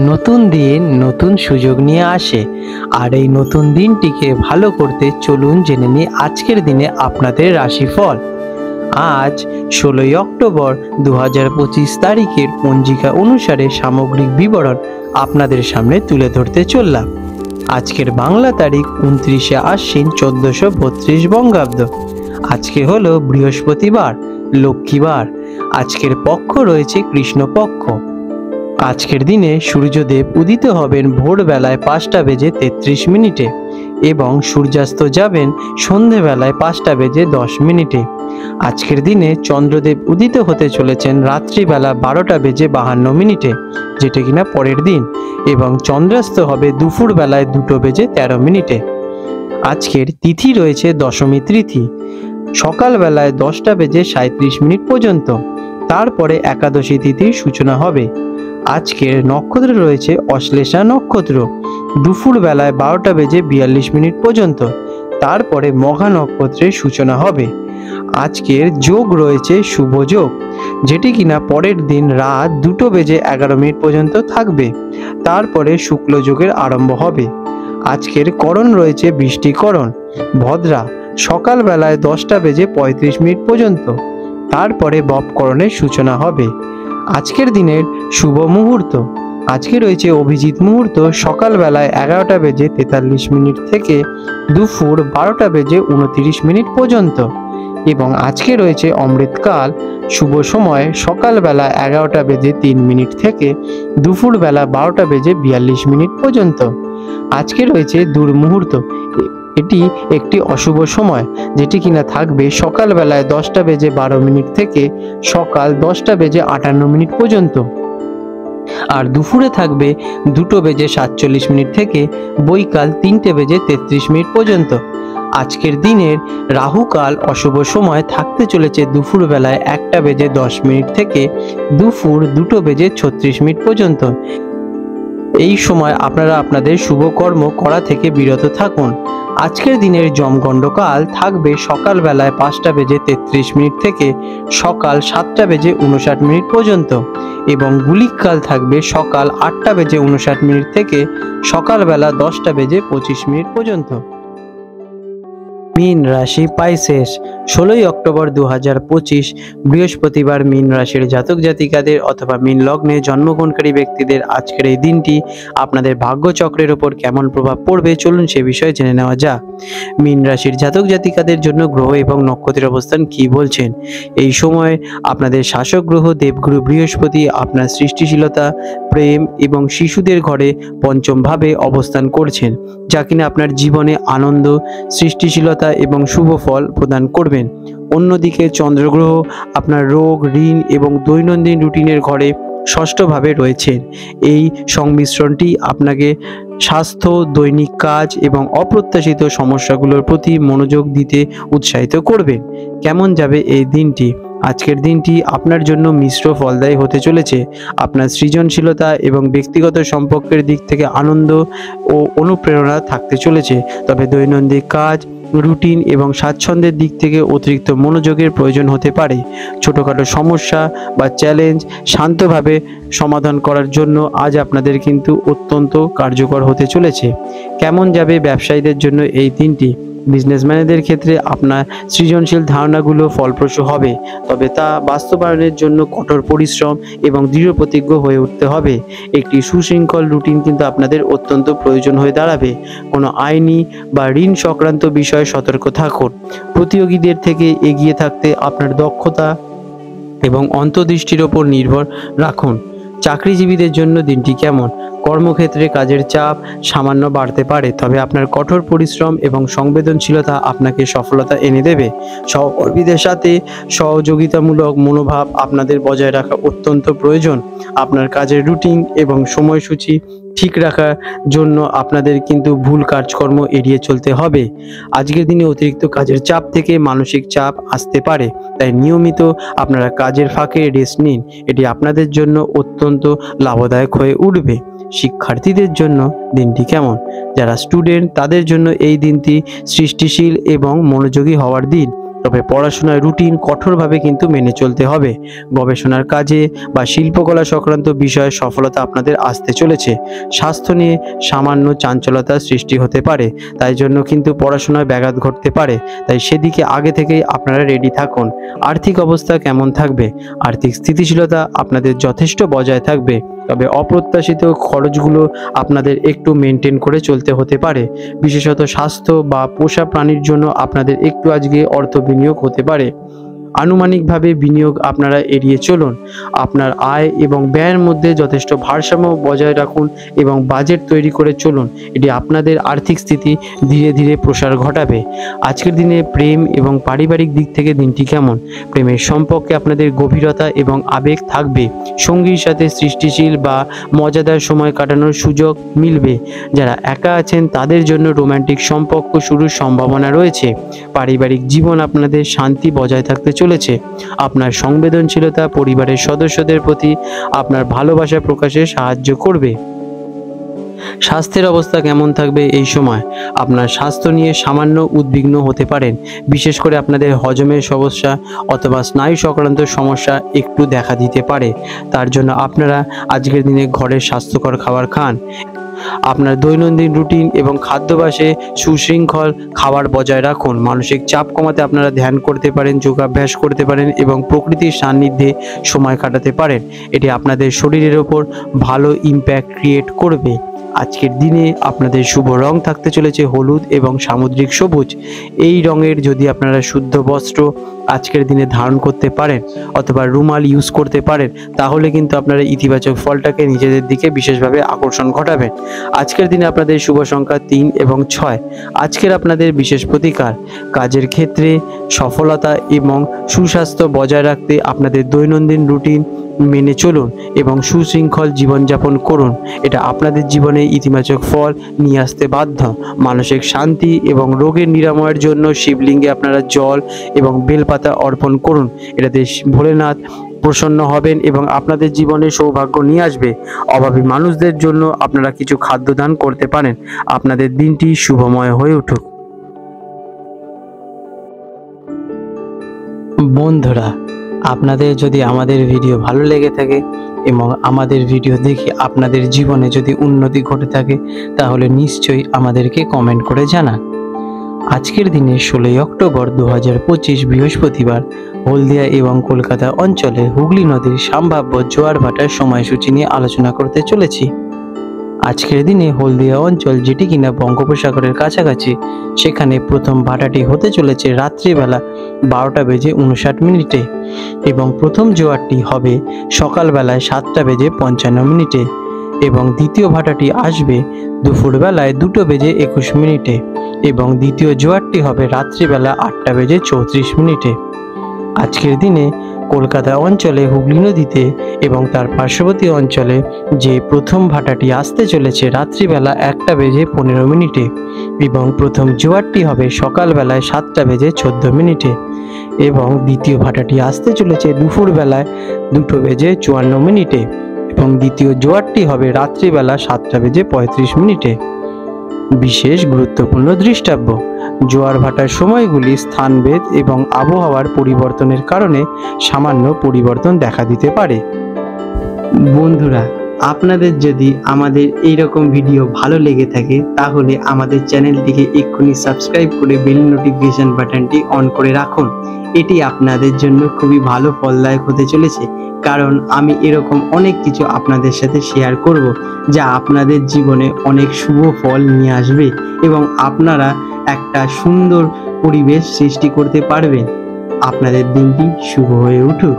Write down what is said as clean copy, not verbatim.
নতুন দিন নতুন সুযোগ নিয়ে আসে। আর এই নতুন দিনটিকে ভালো করতে চলুন জেনে নিই আজকের দিনে আপনাদের রাশিফল। আজ 16ই অক্টোবর 2025 তারিখের পঞ্জিকা অনুসারে সামগ্রিক বিবরণ আপনাদের সামনে তুলে ধরতে চললাম। আজকের বাংলা তারিখ 29শে আশ্বিন 1432 বঙ্গাব্দ। আজকে হলো বৃহস্পতিবার, লক্ষ্মীবার। আজকের পক্ষ রয়েছে কৃষ্ণপক্ষ। আজকের দিনে সূর্যদেব উদিত হবেন ভোরবেলায় 5:33 এবং সূর্যাস্ত যাবেন সন্ধেবেলায় 5:10। আজকের দিনে চন্দ্রদেব উদিত হতে চলেছেন রাত্রিবেলা 12:52, যেটা কিনা পরের দিন, এবং চন্দ্রাস্ত হবে দুপুরবেলায় 2:13। আজকের তিথি রয়েছে দশমী তিথি, সকালবেলায় 10:37 পর্যন্ত। তারপরে একাদশী তিথির সূচনা হবে। আজকের নক্ষত্র রয়েছে অশ্লেষা নক্ষত্র, দুপুর বেলায় 12:42 পর্যন্ত। তারপরে মঘা নক্ষত্রের সূচনা হবে। আজকের যোগ রয়েছে শুভ যোগ, যেটি কিনা পরের দিন রাত 2:11 পর্যন্ত থাকবে। তারপরে শুক্ল যোগের আরম্ভ হবে। আজকের করণ রয়েছে বৃষ্টিকরণ, ভদ্রা, সকালবেলায় 10:35 পর্যন্ত। তারপরে বপকরণের সূচনা হবে। আজকের দিনের শুভ মুহূর্ত, আজকে রয়েছে অভিজিৎ মুহূর্ত, সকালবেলায় 11:43 থেকে দুপুর 12:29 পর্যন্ত। এবং আজকে রয়েছে অমৃতকাল, শুভ সময় সকালবেলা 11:03 থেকে দুপুরবেলা 12:42 পর্যন্ত। আজকে রয়েছে দুর্মুহূর্ত, এটি একটি অশুভ সময়, যেটি কিনা থাকবে সকালবেলায় 10:12 থেকে সকাল 10:58 পর্যন্ত। আর দুপুরে থাকবে 2:47 থেকে বৈকাল 3:33 পর্যন্ত। আজকের দিনের রাহুকাল অশুভ সময় থাকতে চলেছে দুপুরবেলায় 1:10 থেকে দুপুর 2:36 পর্যন্ত। এই সময় আপনারা আপনাদের শুভ কর্ম করা থেকে বিরত থাকুন। আজকের দিনের যমগণ্ডকাল থাকবে সকালবেলায় 5:33 থেকে সকাল 7:59 পর্যন্ত, এবং গুলিককাল থাকবে সকাল 8:59 থেকে সকালবেলা 10:25 পর্যন্ত। মীন রাশি পাইসেস, 16ই অক্টোবর 2025 বৃহস্পতিবার মীন রাশির জাতক জাতিকাদের অথবা মীন লগ্নে জন্মগ্রহণকারী ব্যক্তিদের আজকের এই দিনটি আপনাদের ভাগ্যচক্রের ওপর কেমন প্রভাব পড়বে চলুন সে বিষয়ে জেনে নেওয়া যাক। মীন রাশির জাতক জাতিকাদের জন্য গ্রহ এবং নক্ষত্রের অবস্থান কি বলছেন। এই সময় আপনাদের শাসক গ্রহ দেবগুরু বৃহস্পতি আপনার সৃষ্টিশীলতা, প্রেম এবং শিশুদের ঘরে পঞ্চম ভাবে অবস্থান করছেন, যা কিনা আপনার জীবনে আনন্দ, সৃষ্টিশীলতা এবং শুভ ফল প্রদান করবেন। অন্যদিকে চন্দ্রগ্রহ আপনার রোগ, ঋণ এবং দৈনন্দিন রুটিনের ঘরে ষষ্ঠভাবে রয়েছেন। এই সংমিশ্রণটি আপনাকে স্বাস্থ্য, দৈনিক কাজ এবং অপ্রত্যাশিত সমস্যাগুলোর প্রতি মনোযোগ দিতে উৎসাহিত করবে। কেমন যাবে এই দিনটি? আজকের দিনটি আপনার জন্য মিশ্র ফলদায়ী হতে চলেছে। আপনার সৃজনশীলতা এবং ব্যক্তিগত সম্পর্কের দিক থেকে আনন্দ ও অনুপ্রেরণা থাকতে চলেছে, তবে দৈনন্দিন কাজ, রুটিন এবং স্বাচ্ছন্দ্যের দিক থেকে অতিরিক্ত মনোযোগের প্রয়োজন হতে পারে। ছোটোখাটো সমস্যা বা চ্যালেঞ্জ শান্তভাবে সমাধান করার জন্য আজ আপনাদের কিন্তু অত্যন্ত কার্যকর হতে চলেছে। কেমন যাবে ব্যবসায়ীদের জন্য এই দিনটি? বিজনেসম্যানদের ক্ষেত্রে আপনার সৃজনশীল ধারণাগুলো ফলপ্রসূ হবে, তবে তা বাস্তবায়নের জন্য কঠোর পরিশ্রম এবং দৃঢ় প্রতিজ্ঞ হয়ে উঠতে হবে। একটি সুশৃঙ্খল রুটিন কিন্তু আপনাদের অত্যন্ত প্রয়োজন হয়ে দাঁড়াবে। কোনো আইনি বা ঋণ সংক্রান্ত বিষয়ে সতর্ক থাকুন। প্রতিযোগীদের থেকে এগিয়ে থাকতে আপনার দক্ষতা এবং অন্তর্দৃষ্টির ওপর নির্ভর রাখুন। চাকরিজীবীদের জন্য দিনটি কেমন? কর্মক্ষেত্রে কাজের চাপ সামান্য বাড়তে পারে, তবে আপনার কঠোর পরিশ্রম এবং সংবেদনশীলতা আপনাকে সফলতা এনে দেবে। সহকর্মীদের সাথে সহযোগিতামূলক মনোভাব আপনাদের বজায় রাখা অত্যন্ত প্রয়োজন। আপনার কাজের রুটিন এবং সময়সূচি ঠিক রাখার জন্য আপনাদের কিন্তু ভুল কাজকর্ম এড়িয়ে চলতে হবে। আজকের দিনে অতিরিক্ত কাজের চাপ থেকে মানসিক চাপ আসতে পারে, তাই নিয়মিত আপনারা কাজের ফাঁকে রেস্ট নিন। এটি আপনাদের জন্য অত্যন্ত লাভদায়ক হয়ে উঠবে। শিক্ষার্থীদের জন্য দিনটি কেমন? যারা স্টুডেন্ট তাদের জন্য এই দিনটি সৃষ্টিশীল এবং মনোযোগী হওয়ার দিন, তবে পড়াশোনার রুটিন কঠোরভাবে কিন্তু মেনে চলতে হবে। গবেষণার কাজে বা শিল্পকলা সংক্রান্ত বিষয়ে সফলতা আপনাদের আসতে চলেছে। স্বাস্থ্য নিয়ে সামান্য চাঞ্চলতার সৃষ্টি হতে পারে, তাই জন্য কিন্তু পড়াশোনায় ব্যাঘাত ঘটতে পারে, তাই সেদিকে আগে থেকেই আপনারা রেডি থাকুন। আর্থিক অবস্থা কেমন থাকবে? আর্থিক স্থিতিশীলতা আপনাদের যথেষ্ট বজায় থাকবে, তবে অপ্রত্যাশিত খরচগুলো আপনাদের একটু মেনটেন করে চলতে হতে পারে। বিশেষত স্বাস্থ্য বা পোষা প্রাণীর জন্য আপনাদের একটু আজকে অর্থ বিনিয়োগ হতে পারে। আনুমানিকভাবে বিনিয়োগ আপনারা এড়িয়ে চলুন। আপনার আয় এবং ব্যয়ের মধ্যে যথেষ্ট ভারসাম্য বজায় রাখুন এবং বাজেট তৈরি করে চলুন। এটি আপনাদের আর্থিক স্থিতি ধীরে ধীরে প্রসার ঘটাবে। আজকের দিনে প্রেম এবং পারিবারিক দিক থেকে দিনটি কেমন? প্রেমের সম্পর্কে আপনাদের গভীরতা এবং আবেগ থাকবে। সঙ্গীর সাথে সৃষ্টিশীল বা মজাদার সময় কাটানোর সুযোগ মিলবে। যারা একা আছেন তাদের জন্য রোমান্টিক সম্পর্ক শুরুর সম্ভাবনা রয়েছে। পারিবারিক জীবন আপনাদের শান্তি বজায় থাকতে চলেছে। আপনার সংবেদনশীলতা পরিবারের সদস্যদের প্রতি আপনার ভালোবাসা প্রকাশে সাহায্য করবে। স্বাস্থ্যের অবস্থা কেমন থাকবে এই সময়? আপনার স্বাস্থ্য নিয়ে সামান্য উদ্বিগ্ন হতে পারেন, বিশেষ করে আপনাদের হজমের সমস্যা অথবা স্নায়ু সংক্রান্ত সমস্যা একটু দেখা দিতে পারে। তার জন্য আপনারা আজকের দিনে ঘরের স্বাস্থ্যকর খাবার খান। আপনার দৈনন্দিন রুটিন এবং খাদ্যাভ্যাসে সুশৃঙ্খল খাবার বজায় রাখুন। মানসিক চাপ কমাতে আপনারা ধ্যান করতে পারেন, যোগাভ্যাস করতে পারেন এবং প্রকৃতির সান্নিধ্যে সময় কাটাতে পারেন। এটি আপনাদের শরীরের ওপর ভালো ইম্প্যাক্ট ক্রিয়েট করবে। আজকের দিনে আপনাদের শুভ রং থাকতে চলেছে হলুদ এবং সামুদ্রিক সবুজ। এই রঙের যদি আপনারা শুদ্ধ বস্ত্র আজকের দিনে ধারণ করতে পারেন অথবা রুমাল ইউজ করতে পারেন, তাহলে কিন্তু আপনারা ইতিবাচক ফলটাকে নিজেদের দিকে বিশেষভাবে আকর্ষণ ঘটাবেন। আজকের দিনে আপনাদের শুভ সংখ্যা 3 এবং 6। আজকের আপনাদের বিশেষ প্রতিকার: কাজের ক্ষেত্রে সফলতা এবং সুস্বাস্থ্য বজায় রাখতে আপনাদের দৈনন্দিন রুটিন মেনে চলুন এবং সুশৃঙ্খল জীবনযাপন করুন। এটা আপনাদের জীবনে ইতিবাচক ফল নিয়ে আসতে বাধ্য। মানসিক শান্তি এবং রোগের নিরাময়ের জন্য শিবলিঙ্গে আপনারা জল এবং বেলপাতা অর্পণ করুন। এটাতে ভোলেনাথ প্রসন্ন হবেন এবং আপনাদের জীবনে সৌভাগ্য নিয়ে আসবে। অভাবী মানুষদের জন্য আপনারা কিছু খাদ্যদান করতে পারেন। আপনাদের দিনটি শুভময় হয়ে উঠুক। বন্ধুরা, আপনাদের যদি আমাদের ভিডিও ভালো লেগে থাকে এবং আমাদের ভিডিও দেখে আপনাদের জীবনে যদি উন্নতি ঘটে থাকে, তাহলে নিশ্চয়ই আমাদেরকে কমেন্ট করে জানান। আজকের দিনে 16 অক্টোবর 2025 বৃহস্পতিবার হলদিয়া এবং কলকাতা অঞ্চলে হুগলি নদীর সম্ভাব্য জোয়ার ভাটার সময়সূচি নিয়ে আলোচনা করতে চলেছি। আজকের দিনে হলদিয়া অঞ্চল, যেটি কিনা বঙ্গোপসাগরের কাছাকাছি, সেখানে প্রথম ভাটাটি হতে চলেছে রাত্রিবেলা 12:59 এবং প্রথম জোয়ারটি হবে সকালবেলায় 7:55 এবং দ্বিতীয় ভাটাটি আসবে দুপুরবেলায় 2:21 এবং দ্বিতীয় জোয়ারটি হবে রাত্রিবেলা 8:34। আজকের দিনে কলকাতা অঞ্চলে হুগলি নদীতে এবং তার পার্শ্ববর্তী অঞ্চলে যে প্রথম ভাটাটি আসতে চলেছে রাত্রিবেলা 1:15 এবং প্রথম জোয়ারটি হবে সকালবেলায় 7:14 এবং দ্বিতীয় ভাটাটি আসতে চলেছে দুপুরবেলায় 2:54 এবং দ্বিতীয় জোয়ারটি হবে রাত্রিবেলা 7:35। বিশেষ গুরুত্বপূর্ণ দৃষ্টাব্য: জোয়ার ভাটার সময়গুলি স্থানভেদ এবং আবহাওয়ার পরিবর্তনের কারণে সামান্য পরিবর্তন দেখা দিতে পারে। বন্ধুরা, আপনাদের যদি আমাদের এই রকম ভিডিও ভালো লেগে থাকে, তাহলে আমাদের চ্যানেলটিকে এক্ষুনি সাবস্ক্রাইব করে বেল নোটিফিকেশন বাটনটি অন করে রাখুন। এটি আপনাদের জন্য খুবই ভালো ফলদায়ক হতে চলেছে, কারণ আমি এরকম অনেক কিছু আপনাদের সাথে শেয়ার করব যা আপনাদের জীবনে অনেক শুভ ফল নিয়ে আসবে এবং আপনারা একটা সুন্দর পরিবেশ সৃষ্টি করতে পারবেন। আপনাদের দিনটি শুভ হয়ে উঠুক।